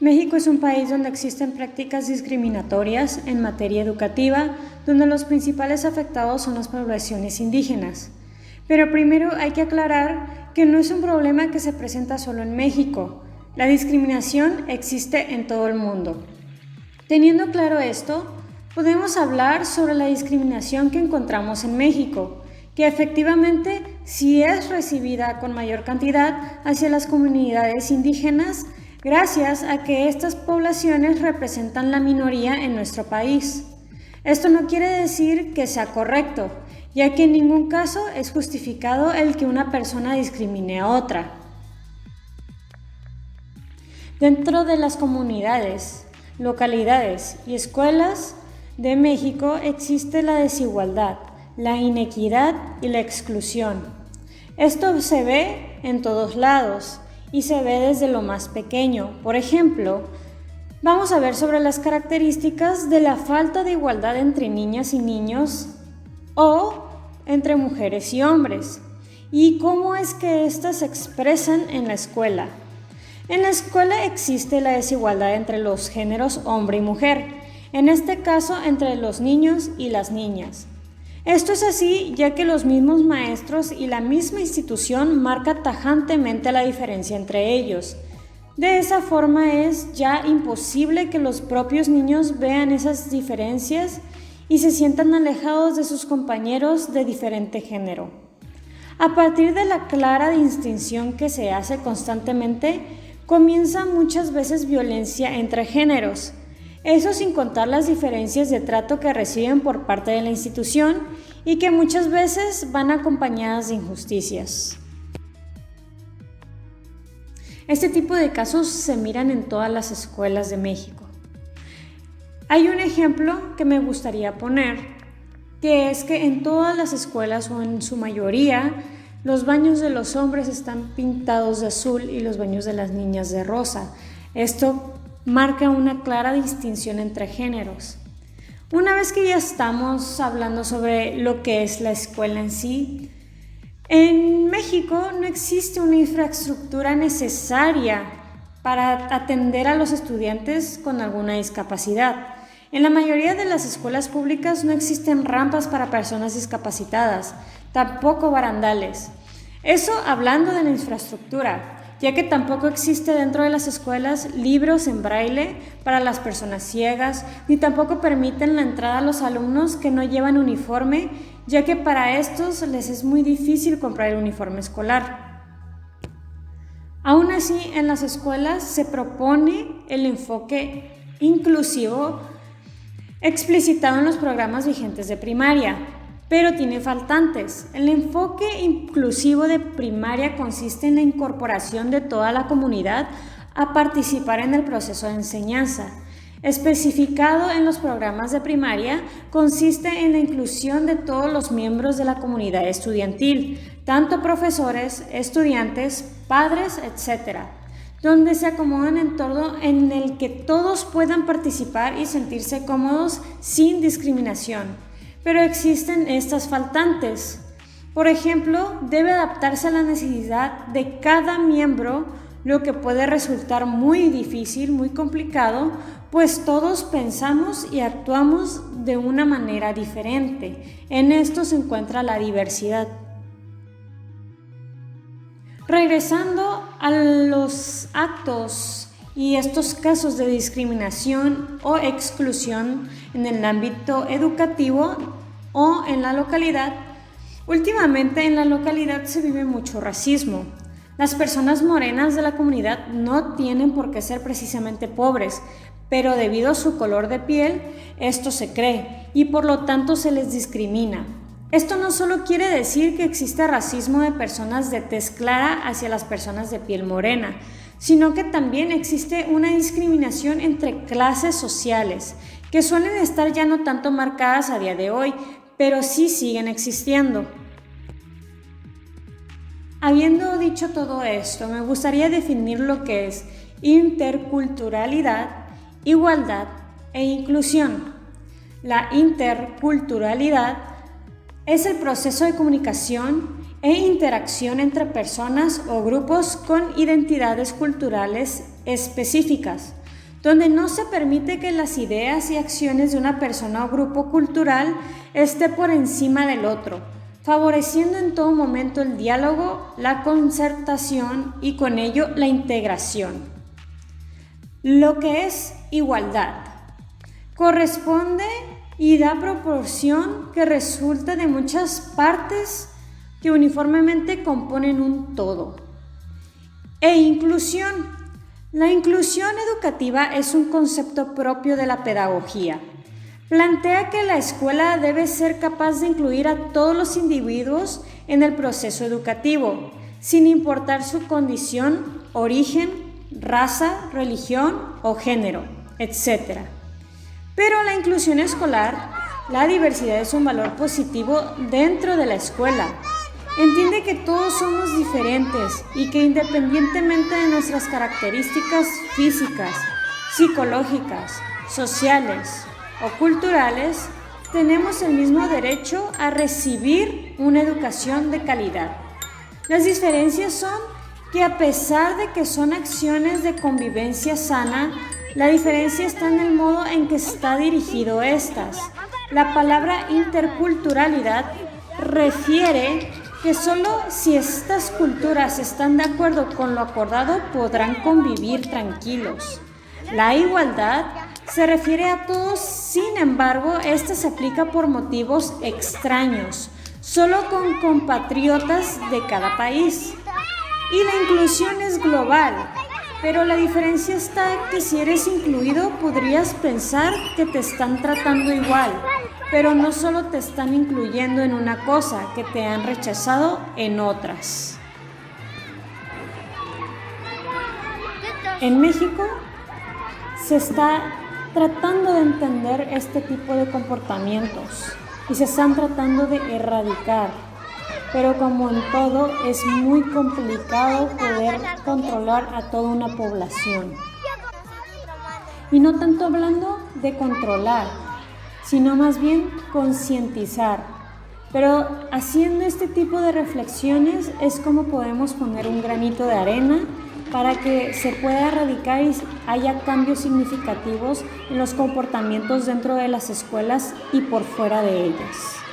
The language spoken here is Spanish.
México es un país donde existen prácticas discriminatorias en materia educativa, donde los principales afectados son las poblaciones indígenas. Pero primero hay que aclarar que no es un problema que se presenta solo en México. La discriminación existe en todo el mundo. Teniendo claro esto, podemos hablar sobre la discriminación que encontramos en México, que efectivamente sí es recibida con mayor cantidad hacia las comunidades indígenas, gracias a que estas poblaciones representan la minoría en nuestro país. Esto no quiere decir que sea correcto, ya que en ningún caso es justificado el que una persona discrimine a otra. Dentro de las comunidades, localidades y escuelas de México existe la desigualdad, la inequidad y la exclusión. Esto se ve en todos lados y se ve desde lo más pequeño. Por ejemplo, vamos a ver sobre las características de la falta de igualdad entre niñas y niños o entre mujeres y hombres y cómo es que éstas se expresan en la escuela. En la escuela existe la desigualdad entre los géneros hombre y mujer, en este caso entre los niños y las niñas. Esto es así ya que los mismos maestros y la misma institución marca tajantemente la diferencia entre ellos. De esa forma es ya imposible que los propios niños vean esas diferencias y se sientan alejados de sus compañeros de diferente género. A partir de la clara distinción que se hace constantemente, comienza muchas veces violencia entre géneros. Eso sin contar las diferencias de trato que reciben por parte de la institución y que muchas veces van acompañadas de injusticias. Este tipo de casos se miran en todas las escuelas de México. Hay un ejemplo que me gustaría poner, que es que en todas las escuelas o en su mayoría, los baños de los hombres están pintados de azul y los baños de las niñas de rosa. Esto marca una clara distinción entre géneros. Una vez que ya estamos hablando sobre lo que es la escuela en sí, en México no existe una infraestructura necesaria para atender a los estudiantes con alguna discapacidad. En la mayoría de las escuelas públicas no existen rampas para personas discapacitadas, tampoco barandales. Eso hablando de la infraestructura, ya que tampoco existe dentro de las escuelas libros en braille para las personas ciegas, ni tampoco permiten la entrada a los alumnos que no llevan uniforme, ya que para estos les es muy difícil comprar el uniforme escolar. Aún así, en las escuelas se propone el enfoque inclusivo explicitado en los programas vigentes de primaria, pero tiene faltantes. El enfoque inclusivo de primaria consiste en la incorporación de toda la comunidad a participar en el proceso de enseñanza. Especificado en los programas de primaria, consiste en la inclusión de todos los miembros de la comunidad estudiantil, tanto profesores, estudiantes, padres, etc., donde se acomoda un entorno en el que todos puedan participar y sentirse cómodos sin discriminación. Pero existen estas faltantes. Por ejemplo, debe adaptarse a la necesidad de cada miembro, lo que puede resultar muy difícil, muy complicado, pues todos pensamos y actuamos de una manera diferente. En esto se encuentra la diversidad. Regresando a los actos y estos casos de discriminación o exclusión en el ámbito educativo o en la localidad, últimamente en la localidad se vive mucho racismo. Las personas morenas de la comunidad no tienen por qué ser precisamente pobres, pero debido a su color de piel, esto se cree y por lo tanto se les discrimina. Esto no solo quiere decir que existe racismo de personas de tez clara hacia las personas de piel morena, sino que también existe una discriminación entre clases sociales, que suelen estar ya no tanto marcadas a día de hoy, pero sí siguen existiendo. Habiendo dicho todo esto, me gustaría definir lo que es interculturalidad, igualdad e inclusión. La interculturalidad es el proceso de comunicación e interacción entre personas o grupos con identidades culturales específicas. donde no se permite que las ideas y acciones de una persona o grupo cultural esté por encima del otro, favoreciendo en todo momento el diálogo, la concertación y con ello la integración. Lo que es igualdad corresponde y da proporción que resulta de muchas partes que uniformemente componen un todo. E inclusión. La inclusión educativa es un concepto propio de la pedagogía. Plantea que la escuela debe ser capaz de incluir a todos los individuos en el proceso educativo, sin importar su condición, origen, raza, religión o género, etc. Pero la inclusión escolar, la diversidad es un valor positivo dentro de la escuela. Entiende que todos somos diferentes y que independientemente de nuestras características físicas, psicológicas, sociales o culturales, tenemos el mismo derecho a recibir una educación de calidad. Las diferencias son que a pesar de que son acciones de convivencia sana, la diferencia está en el modo en que está dirigido estas. La palabra interculturalidad refiere que solo si estas culturas están de acuerdo con lo acordado podrán convivir tranquilos. La igualdad se refiere a todos, sin embargo, esta se aplica por motivos extraños, solo con compatriotas de cada país. Y la inclusión es global, pero la diferencia está en que si eres incluido podrías pensar que te están tratando igual, pero no solo te están incluyendo en una cosa, que te han rechazado en otras. En México se está tratando de entender este tipo de comportamientos y se están tratando de erradicar, pero como en todo es muy complicado poder controlar a toda una población. Y no tanto hablando de controlar, sino más bien concientizar. Pero haciendo este tipo de reflexiones es como podemos poner un granito de arena para que se pueda erradicar y haya cambios significativos en los comportamientos dentro de las escuelas y por fuera de ellas.